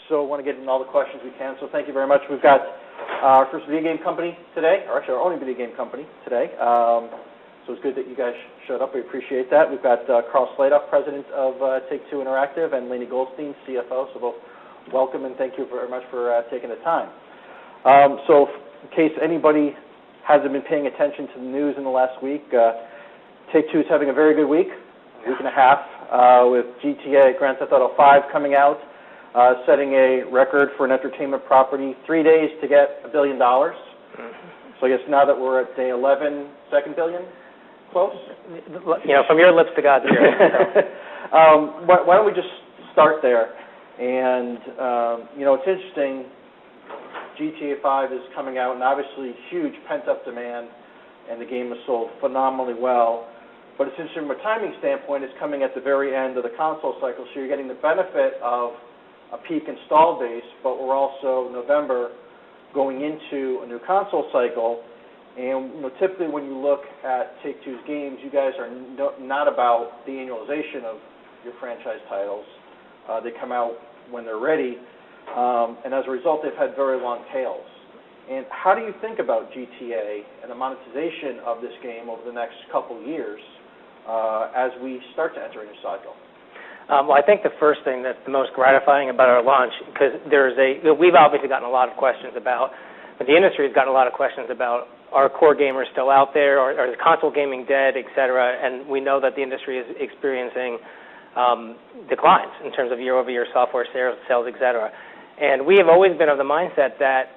so want to get into all the questions we can. So thank you very much. We've got our first video game company today, or actually our only video game company today. So it's good that you guys showed up. We appreciate that. We've got Carl Sladoff, president of Take-Two Interactive, and Lainie Goldstein, CFO. So both welcome and thank you very much for taking the time. So in case anybody hasn't been paying attention to the news in the last week, Take-Two is having a very good week and a half, with GTA Grand Theft Auto 5 coming out, setting a record for an entertainment property, 3 days to get $1 billion. So I guess now that we're at day 11, second billion, close? You know, from your lips to God's ears. Why don't we just start there? And, you know, it's interesting, GTA 5 is coming out, and obviously huge pent-up demand, and the game has sold phenomenally well. But it's interesting from a timing standpoint, it's coming at the very end of the console cycle, so you're getting the benefit of a peak install base, but we're also, November, going into a new console cycle. And you know, typically when you look at Take-Two's games, you guys are not about the annualization of your franchise titles. They come out when they're ready, and as a result, they've had very long tails. And how do you think about GTA and the monetization of this game over the next couple years as we start to enter a new cycle? Well, I think the first thing that's the most gratifying about our launch, because we've obviously gotten a lot of questions about, but the industry has gotten a lot of questions about, are core gamers still out there, or is console gaming dead, et cetera, and we know that the industry is experiencing declines in terms of year-over-year software sales, et cetera. And we have always been of the mindset that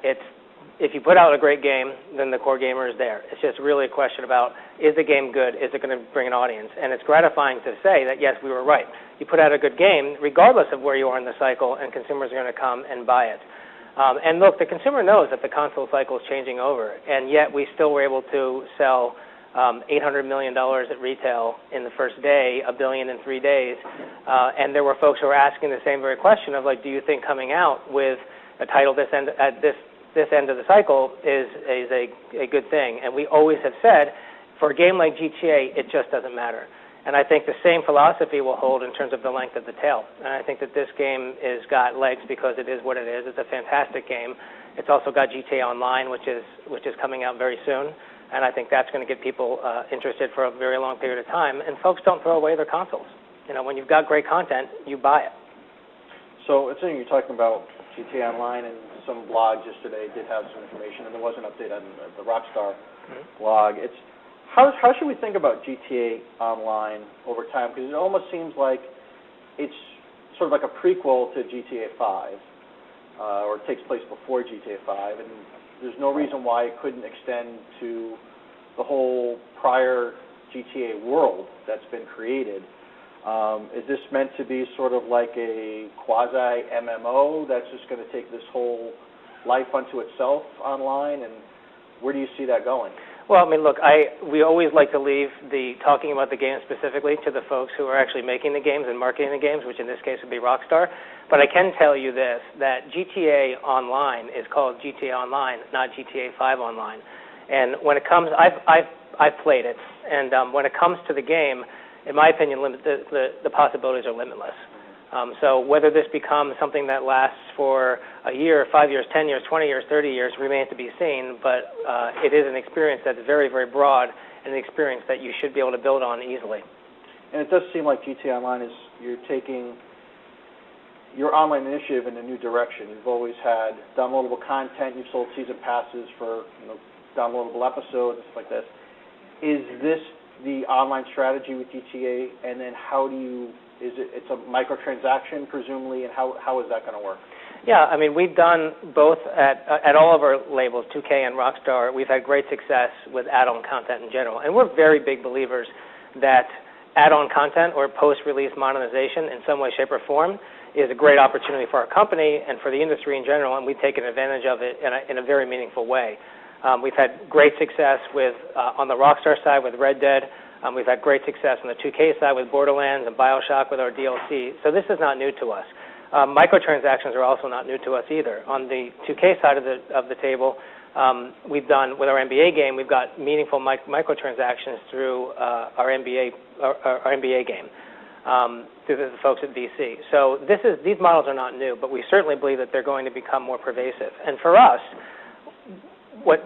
if you put out a great game, then the core gamer is there. It's just really a question about, is the game good? Is it going to bring an audience? And it's gratifying to say that, yes, we were right. You put out a good game, regardless of where you are in the cycle, and consumers are going to come and buy it. And look, the consumer knows that the console cycle is changing over, and yet we still were able to sell $800 million at retail in the first day, $1 billion in 3 days. And there were folks who were asking the same very question of, like, do you think coming out with a title at this end of the cycle is a good thing? And we always have said, for a game like GTA, it just doesn't matter. And I think the same philosophy will hold in terms of the length of the tail. And I think that this game has got legs because it is what it is. It's a fantastic game. It's also got GTA Online, which is coming out very soon. And I think that's going to get people interested for a very long period of time. And folks don't throw away their consoles. You know, when you've got great content, you buy it. So it's interesting you're talking about GTA Online, and some blogs yesterday did have some information, and there was an update on the Rockstar blog. How should we think about GTA Online over time? Because it almost seems like it's sort of like a prequel to GTA 5, or it takes place before GTA 5, and there's no reason why it couldn't extend to the whole prior GTA world that's been created. Is this meant to be sort of like a quasi-MMO that's just going to take this whole life unto itself online, and where do you see that going? Well, I mean, look, we always like to leave the talking about the game specifically to the folks who are actually making the games and marketing the games, which in this case would be Rockstar. But I can tell you this, that GTA Online is called GTA Online, not GTA 5 Online. And when it comes, I've played it, and when it comes to the game, in my opinion, the possibilities are limitless. So whether this becomes something that lasts for a year, 5 years, 10 years, 20 years, 30 years remains to be seen, but it is an experience that's very, very broad, and an experience that you should be able to build on easily. And it does seem like GTA Online you're taking your online initiative in a new direction. You've always had downloadable content, you've sold season passes for downloadable episodes, stuff like this. Is this the online strategy with GTA, and then it's a microtransaction, presumably, and how is that going to work? Yeah, I mean, we've done both at all of our labels, 2K and Rockstar. We've had great success with add-on content in general, and we're very big believers that add-on content or post-release monetization in some way, shape, or form is a great opportunity for our company and for the industry in general, and we've taken advantage of it in a very meaningful way. We've had great success on the Rockstar side with Red Dead. We've had great success on the 2K side with Borderlands and BioShock with our DLC. So this is not new to us. Microtransactions are also not new to us either. On the 2K side of the table, we've done, with our NBA game, we've got meaningful microtransactions through our NBA game. through the folks at VC. So these models are not new, but we certainly believe that they're going to become more pervasive. And for us, what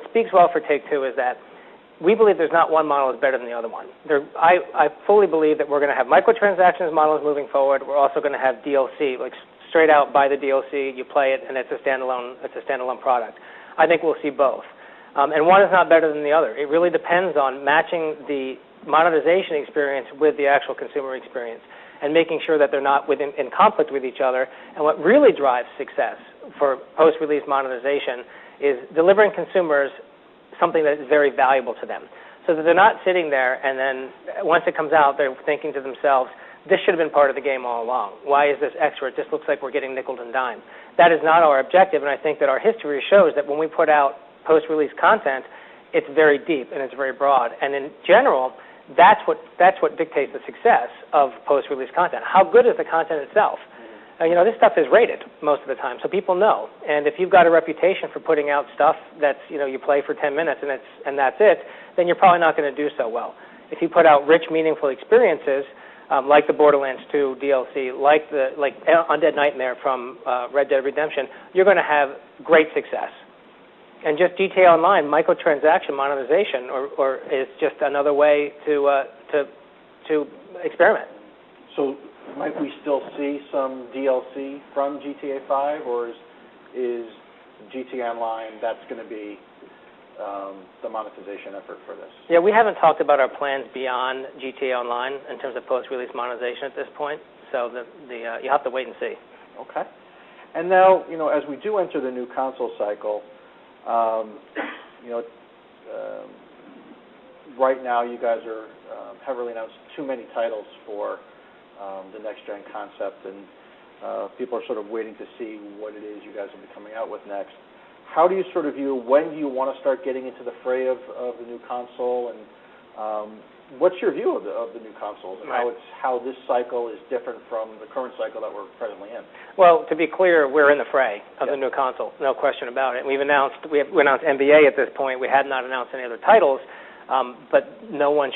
speaks well for Take-Two is that we believe there's not one model that's better than the other one. I fully believe that we're going to have microtransactions models moving forward. We're also going to have DLC, like straight out buy the DLC, you play it, and it's a standalone product. I think we'll see both. And one is not better than the other. It really depends on matching the monetization experience with the actual consumer experience and making sure that they're not in conflict with each other. And what really drives success for post-release monetization is delivering consumers something that is very valuable to them, so that they're not sitting there and then once it comes out, they're thinking to themselves, this should have been part of the game all along. Why is this extra? It just looks like we're getting nickeled and dimed. That is not our objective, and I think that our history shows that when we put out post-release content, it's very deep and it's very broad. And in general, that's what dictates the success of post-release content. How good is the content itself? This stuff is rated most of the time, so people know. And if you've got a reputation for putting out stuff that's, you play for 10 minutes and that's it, then you're probably not going to do so well. If you put out rich, meaningful experiences, like the Borderlands 2 DLC, like Undead Nightmare from Red Dead Redemption, you're going to have great success. And just GTA Online, microtransaction monetization, or is just another way to experiment. So might we still see some DLC from GTA 5, or is GTA Online, that's going to be the monetization effort for this? Yeah, we haven't talked about our plans beyond GTA Online in terms of post-release monetization at this point, so you have to wait and see. Okay. And now, as we do enter the new console cycle, right now you guys are heavily announced too many titles for the next-gen concept, and people are sort of waiting to see what it is you guys will be coming out with next. How do you sort of view, when do you want to start getting into the fray of the new console, and what's your view of the new consoles, and how this cycle is different from the current cycle that we're presently in? Well, to be clear, we're in the fray of the new console, no question about it. We announced NBA at this point. We had not announced any other titles, but no one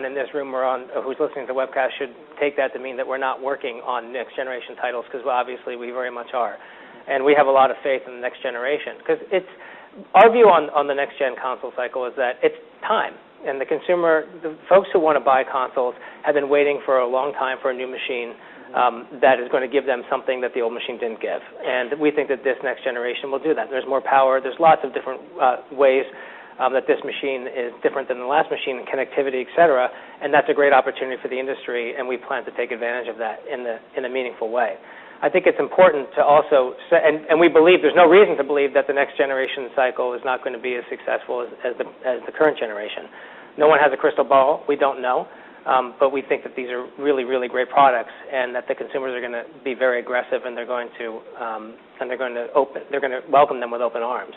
in this room or who's listening to the webcast should take that to mean that we're not working on next generation titles, because obviously we very much are. And we have a lot of faith in the next generation, because our view on the next gen console cycle is that it's time. And the folks who want to buy consoles have been waiting for a long time for a new machine that is going to give them something that the old machine didn't give. And we think that this next generation will do that. There's more power. There's lots of different ways that this machine is different than the last machine in connectivity, et cetera. And that's a great opportunity for the industry, and we plan to take advantage of that in a meaningful way. I think it's important to also say, and we believe, there's no reason to believe that the next generation cycle is not going to be as successful as the current generation. No one has a crystal ball. We don't know. But we think that these are really, really great products, and that the consumers are going to be very aggressive, and they're going to welcome them with open arms.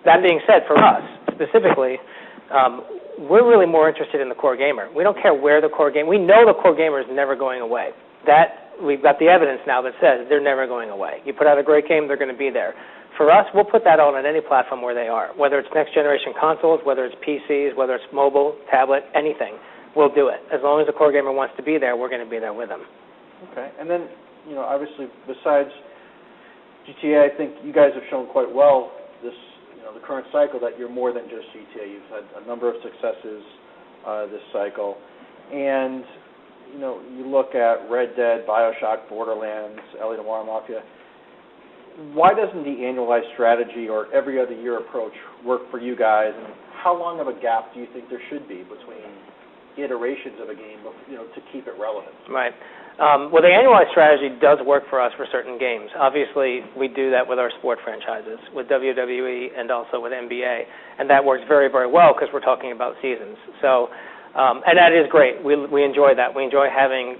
That being said, for us specifically, we're really more interested in the core gamer. We don't care where the core game. We know the core gamer is never going away. We've got the evidence now that says they're never going away. You put out a great game, they're going to be there. For us, we'll put that on any platform where they are, whether it's next-generation consoles, whether it's PCs, whether it's mobile, tablet, anything. We'll do it. As long as the core gamer wants to be there, we're going to be there with them. Okay. And then, obviously, besides GTA, I think you guys have shown quite well this, the current cycle, that you're more than just GTA. You've had a number of successes this cycle. And, you look at Red Dead, BioShock, Borderlands, LA Noire Mafia. Why doesn't the annualized strategy or every other year approach work for you guys? And how long of a gap do you think there should be between iterations of a game, to keep it relevant? Right. Well, the annualized strategy does work for us for certain games. Obviously, we do that with our sport franchises, with WWE and also with NBA, and that works very, very well because we're talking about seasons. So, and that is great. We enjoy that. We enjoy having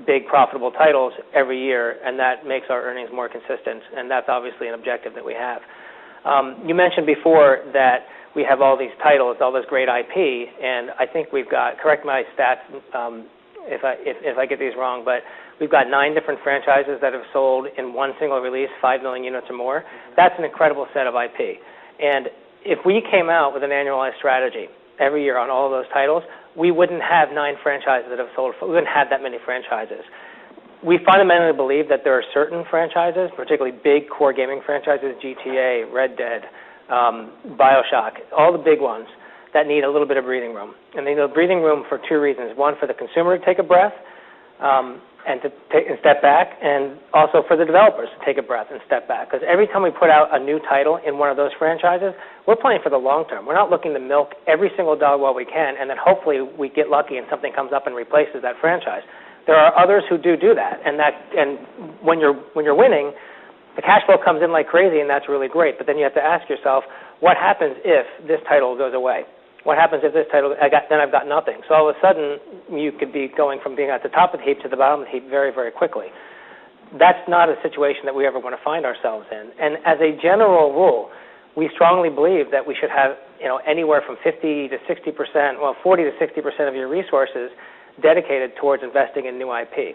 big, profitable titles every year, and that makes our earnings more consistent, and that's obviously an objective that we have. You mentioned before that we have all these titles, all this great IP, and I think we've got, correct my stats if I get these wrong, but we've got 9 different franchises that have sold in one single release 5 million units or more. That's an incredible set of IP. And if we came out with an annualized strategy every year on all of those titles, we wouldn't have 9 franchises that have sold. We wouldn't have that many franchises. We fundamentally believe that there are certain franchises, particularly big core gaming franchises, GTA, Red Dead, BioShock, all the big ones, that need a little bit of breathing room. And they need a breathing room for 2 reasons. One, for the consumer to take a breath and to step back, and also for the developers to take a breath and step back. Because every time we put out a new title in one of those franchises, we're playing for the long term. We're not looking to milk every single dog while we can, and then hopefully we get lucky and something comes up and replaces that franchise. There are others who do that, and when you're winning, the cash flow comes in like crazy, and that's really great. But then you have to ask yourself, what happens if this title goes away? What happens if this title, then I've got nothing? So all of a sudden, you could be going from being at the top of the heap to the bottom of the heap very, very quickly. That's not a situation that we ever want to find ourselves in. And as a general rule, we strongly believe that we should have anywhere from 50 to 60%, 40 to 60% of your resources dedicated towards investing in new IP.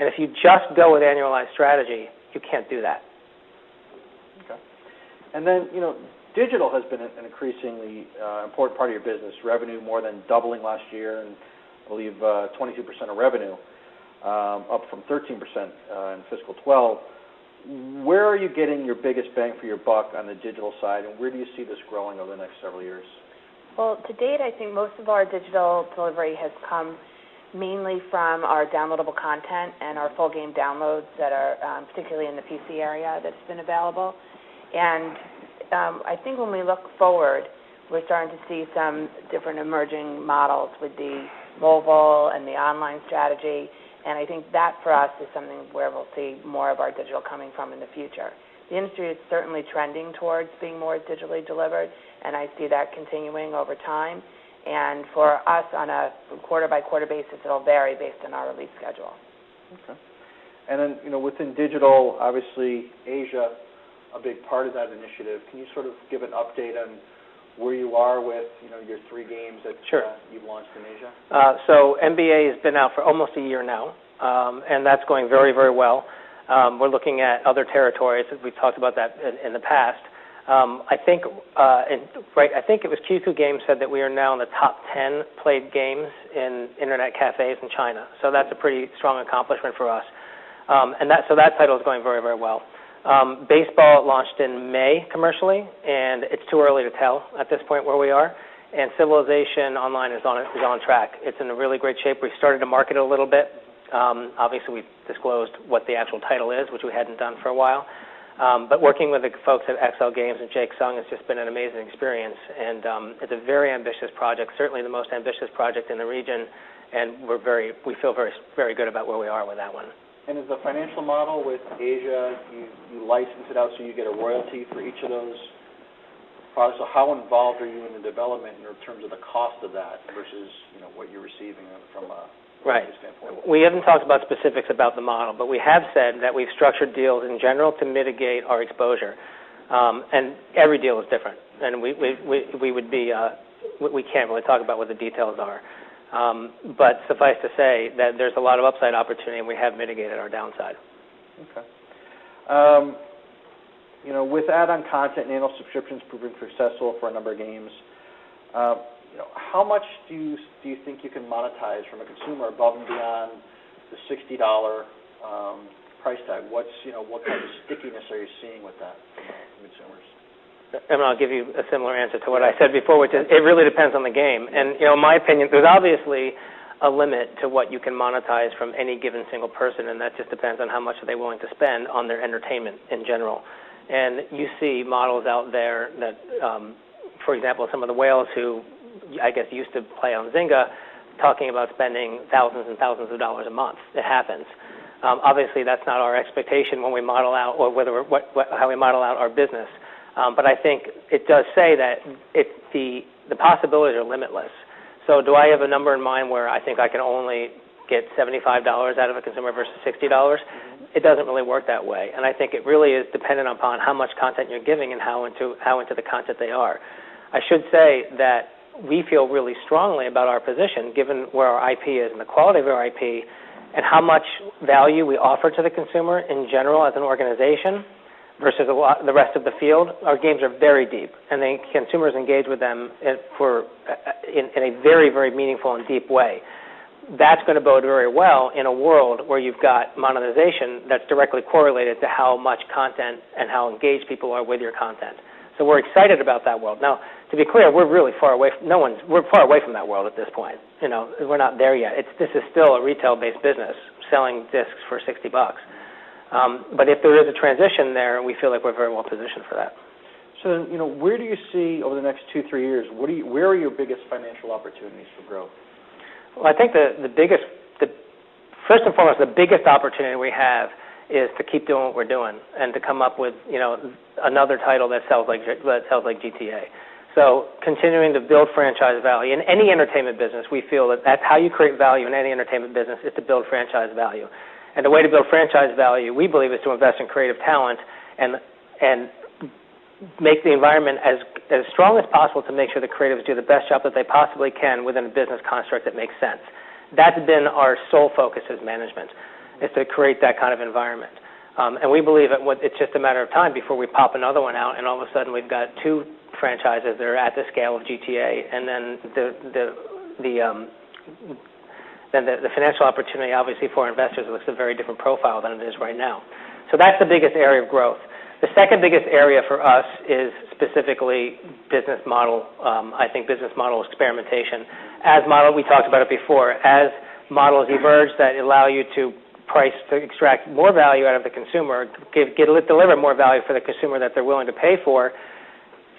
And if you just go with annualized strategy, you can't do that. Okay. And then, digital has been an increasingly important part of your business. Revenue more than doubling last year, and I believe 22% of revenue, up from 13% in fiscal 12. Where are you getting your biggest bang for your buck on the digital side, and where do you see this growing over the next several years? Well, to date, I think most of our digital delivery has come mainly from our downloadable content and our full game downloads that are particularly in the PC area that's been available. And I think when we look forward, we're starting to see some different emerging models with the mobile and the online strategy, and I think that for us is something where we'll see more of our digital coming from in the future. The industry is certainly trending towards being more digitally delivered, and I see that continuing over time. And for us, on a quarter-by-quarter basis, it'll vary based on our release schedule. Okay. And then, within digital, obviously, Asia, a big part of that initiative. Can you sort of give an update on where you are with, your 3 games that you've launched in Asia? So NBA has been out for almost a year now, and that's going very, very well. We're looking at other territories. We've talked about that in the past. I think it was Q2 Games said that we are now in the top 10 played games in internet cafes in China. So that's a pretty strong accomplishment for us. And that title is going very, very well. Baseball launched in May commercially, and it's too early to tell at this point where we are. And Civilization Online is on track. It's in a really great shape. We've started to market it a little bit. Obviously, we've disclosed what the actual title is, which we hadn't done for a while. But working with the folks at XL Games and Jake Sung has just been an amazing experience, and it's a very ambitious project, certainly the most ambitious project in the region, and we feel very, very good about where we are with that one. And is the financial model with Asia, you license it out so you get a royalty for each of those products? So how involved are you in the development in terms of the cost of that versus what you're receiving from a standpoint? We haven't talked about specifics about the model, but we have said that we've structured deals in general to mitigate our exposure, and every deal is different. And we can't really talk about what the details are. But suffice to say that there's a lot of upside opportunity, and we have mitigated our downside. Okay. With add-on content and annual subscriptions proving successful for a number of games, how much do you think you can monetize from a consumer above and beyond the $60 price tag? What kind of stickiness are you seeing with that from consumers? And I'll give you a similar answer to what I said before, which is it really depends on the game. And, in my opinion, there's obviously a limit to what you can monetize from any given single person, and that just depends on how much are they willing to spend on their entertainment in general. And you see models out there that, for example, some of the whales who, I guess, used to play on Zynga, talking about spending thousands and thousands of dollars a month. It happens. Obviously, that's not our expectation when we model out, or how we model out our business. But I think it does say that the possibilities are limitless. So do I have a number in mind where I think I can only get $75 out of a consumer versus $60? Mm-hmm. It doesn't really work that way. And I think it really is dependent upon how much content you're giving and how into the content they are. I should say that we feel really strongly about our position, given where our IP is and the quality of our IP, and how much value we offer to the consumer in general as an organization, versus the rest of the field, our games are very deep, and consumers engage with them in a very, very meaningful and deep way. That's going to bode very well in a world where you've got monetization that's directly correlated to how much content and how engaged people are with your content. So we're excited about that world. Now, to be clear, we're really far away. We're far away from that world at this point. We're not there yet. This is still a retail-based business, selling discs for $60. But if there is a transition there, we feel like we're very well positioned for that. So, where do you see over the next 2-3 years? Where are your biggest financial opportunities for growth? Well, I think first and foremost, the biggest opportunity we have is to keep doing what we're doing and to come up with, another title that sells like GTA. So continuing to build franchise value. In any entertainment business, we feel that that's how you create value in any entertainment business, is to build franchise value. And the way to build franchise value, we believe, is to invest in creative talent and make the environment as strong as possible to make sure the creatives do the best job that they possibly can within a business construct that makes sense. That's been our sole focus as management, is to create that kind of environment. And we believe that it's just a matter of time before we pop another one out, and all of a sudden we've got 2 franchises that are at the scale of GTA, and then the financial opportunity, obviously, for investors looks a very different profile than it is right now. So that's the biggest area of growth. The second biggest area for us is specifically business model, business model experimentation. We talked about it before, as models emerge that allow you to extract more value out of the consumer, deliver more value for the consumer that they're willing to pay for,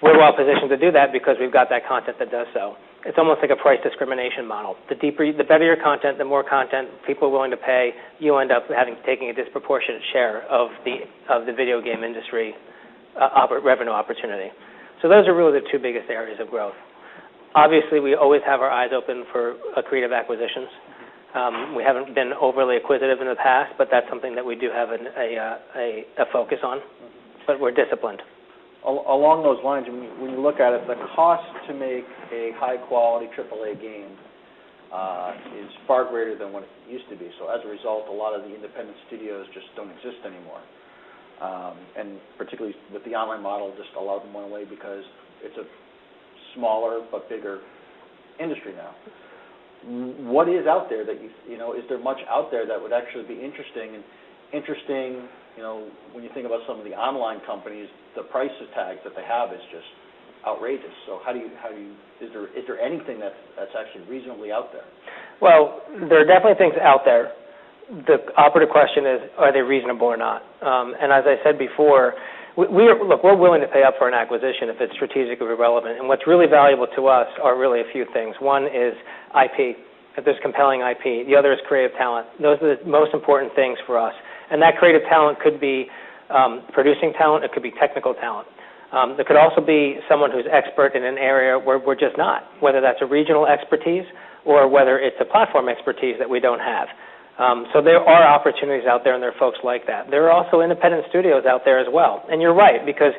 we're well positioned to do that because we've got that content that does so. It's almost like a price discrimination model. The better your content, the more content people are willing to pay, you end up taking a disproportionate share of the video game industry revenue opportunity. So those are really the 2 biggest areas of growth. Obviously, we always have our eyes open for creative acquisitions. We haven't been overly acquisitive in the past, but that's something that we do have a focus on. But we're disciplined. Along those lines, when you look at it, the cost to make a high-quality AAA game is far greater than what it used to be. So as a result, a lot of the independent studios just don't exist anymore. And particularly with the online model, just a lot of them went away because it's a smaller but bigger industry now. What is out there that is there much out there that would actually be interesting? When you think about some of the online companies, the price tags that they have is just outrageous. So is there anything that's actually reasonably out there? Well, there are definitely things out there. The operative question is, are they reasonable or not? And as I said before, we're willing to pay up for an acquisition if it's strategically relevant. And what's really valuable to us are really a few things. One is IP, if there's compelling IP. The other is creative talent. Those are the most important things for us. And that creative talent could be producing talent. It could be technical talent. There could also be someone who's expert in an area where we're just not, whether that's a regional expertise or whether it's a platform expertise that we don't have. So there are opportunities out there, and there are folks like that. There are also independent studios out there as well. And you're right, because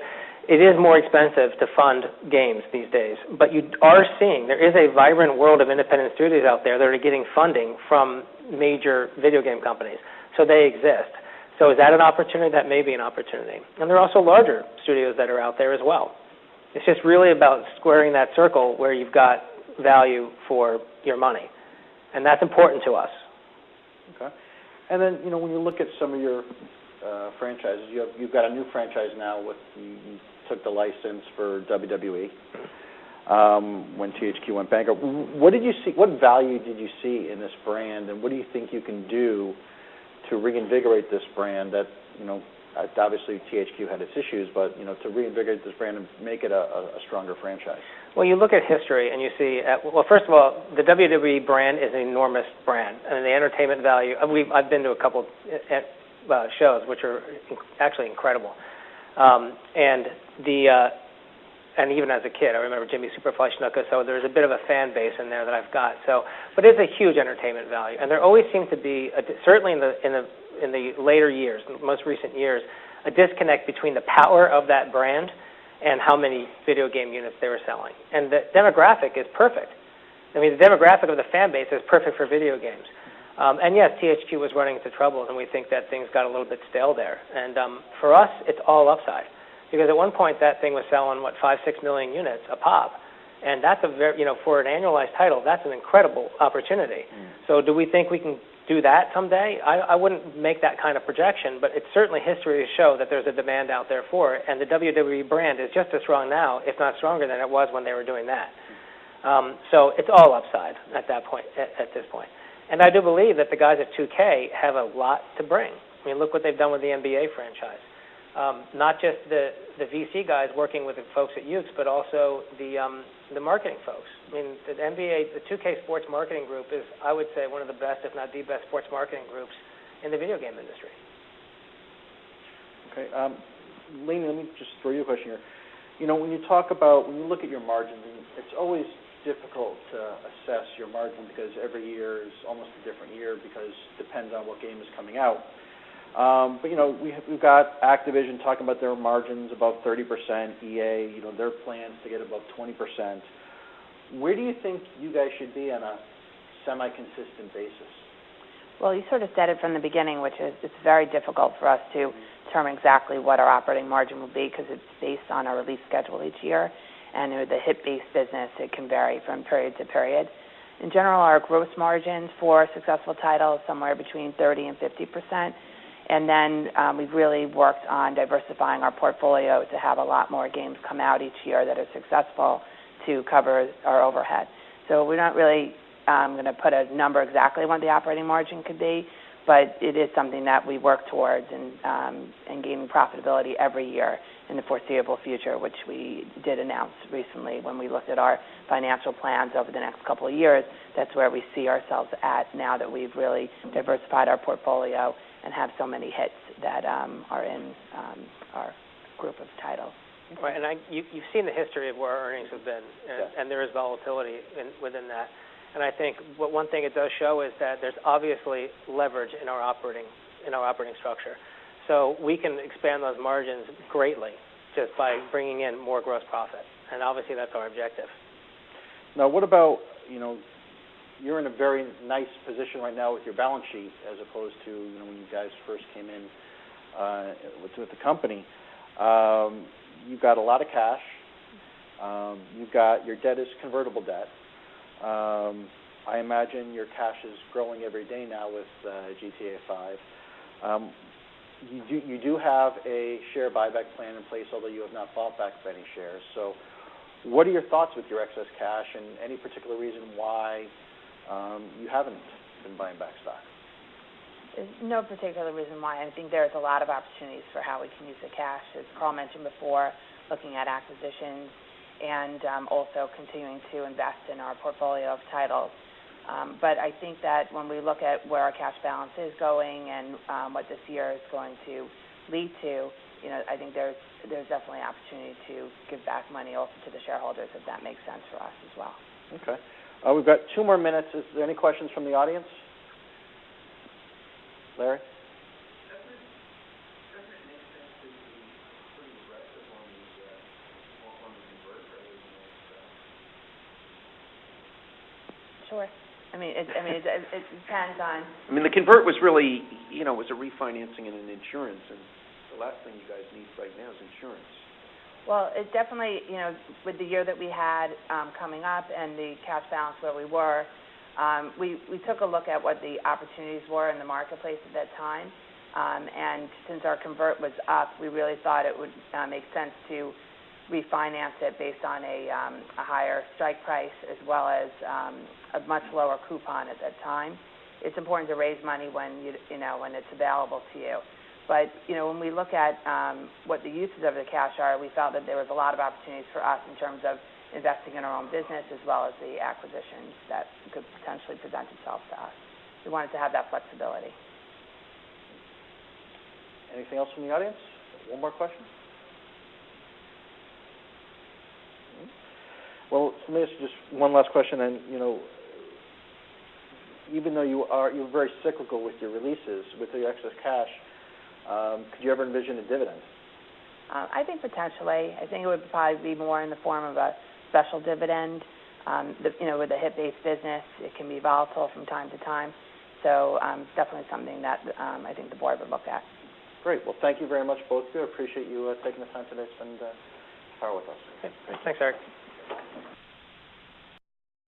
it is more expensive to fund games these days. But you are seeing there is a vibrant world of independent studios out there that are getting funding from major video game companies. So they exist. So is that an opportunity? That may be an opportunity. And there are also larger studios that are out there as well. It's just really about squaring that circle where you've got value for your money. And that's important to us. Okay. And then, when you look at some of your franchises, you've got a new franchise now you took the license for WWE when THQ went bankrupt. What did you see? What value did you see in this brand, and what do you think you can do to reinvigorate this brand that, obviously THQ had its issues, but, to reinvigorate this brand and make it a stronger franchise? Well, you look at history and you see, first of all, the WWE brand is an enormous brand. I mean, the entertainment value, I've been to a couple shows, which are actually incredible. And even as a kid, I remember Jimmy Superfly Snuka, so there's a bit of a fan base in there that I've got. But it's a huge entertainment value, and there always seemed to be, certainly in the later years, the most recent years, a disconnect between the power of that brand and how many video game units they were selling. And the demographic is perfect. I mean, the demographic of the fan base is perfect for video games. And yes, THQ was running into trouble, and we think that things got a little bit stale there. And for us, it's all upside. Because at one point, that thing was selling, 5-6 million units a pop. And that's a very, for an annualized title, that's an incredible opportunity. So do we think we can do that someday? I wouldn't make that kind of projection, but it's certainly history to show that there's a demand out there for it. And the WWE brand is just as strong now, if not stronger than it was when they were doing that. So it's all upside at that point, at this point. And I do believe that the guys at 2K have a lot to bring. I mean, look what they've done with the NBA franchise. Not just the VC guys working with the folks at Ukes, but also the marketing folks. I mean, the NBA, the 2K Sports Marketing Group is, I would say, one of the best, if not the best, sports marketing groups in the video game industry. Okay. Lena, let me just throw you a question here. When you look at your margins, it's always difficult to assess your margin because every year is almost a different year because it depends on what game is coming out. But we've got Activision talking about their margins above 30%, EA, their plans to get above 20%. Where do you think you guys should be on a semi-consistent basis? Well, you sort of said it from the beginning, which is it's very difficult for us to determine exactly what our operating margin will be because it's based on our release schedule each year. And with the hit-based business, it can vary from period to period. In general, our gross margins for successful titles somewhere between 30% and 50%. And then we've really worked on diversifying our portfolio to have a lot more games come out each year that are successful to cover our overhead. So we're not really going to put a number exactly what the operating margin could be, but it is something that we work towards and gaining profitability every year in the foreseeable future, which we did announce recently when we looked at our financial plans over the next couple of years. That's where we see ourselves at now that we've really diversified our portfolio and have so many hits that are in our group of titles. Right, and you've seen the history of where our earnings have been, and there is volatility within that. And I think one thing it does show is that there's obviously leverage in our operating structure. So we can expand those margins greatly just by bringing in more gross profit. And obviously that's our objective. Now, what about, you're in a very nice position right now with your balance sheet as opposed to, when you guys first came in with the company. You've got a lot of cash. You've got, your debt is convertible debt. I imagine your cash is growing every day now with GTA 5. You do have a share buyback plan in place, although you have not bought back any shares. So what are your thoughts with your excess cash and any particular reason why you haven't been buying back stock? There's no particular reason why. I think there's a lot of opportunities for how we can use the cash, as Carl mentioned before, looking at acquisitions and also continuing to invest in our portfolio of titles. But I think that when we look at where our cash balance is going and what this year is going to lead to, I think there's definitely an opportunity to give back money also to the shareholders if that makes sense for us as well. Okay. We've got 2 more minutes. Is there any questions from the audience? Larry? Sure. It depends on. The convert was really, was a refinancing and an insurance, and the last thing you guys need right now is insurance. Well, it definitely, with the year that we had coming up and the cash balance where we were, we took a look at what the opportunities were in the marketplace at that time, and since our convert was up, we really thought it would make sense to refinance it based on a higher strike price as well as a much lower coupon at that time. It's important to raise money when when it's available to you. But when we look at what the uses of the cash are, we felt that there was a lot of opportunities for us in terms of investing in our own business as well as the acquisitions that could potentially present itself to us. We wanted to have that flexibility. Anything else from the audience? One more question? Well, let me ask you just one last question. And even though you're very cyclical with your releases, with your excess cash, could you ever envision a dividend? I think potentially. I think it would probably be more in the form of a special dividend. With a hit-based business, it can be volatile from time to time. So definitely something that I think the board would look at. Great. Well, thank you very much, both of you. I appreciate you taking the time today to spend an hour with us. Okay. Thanks, Eric.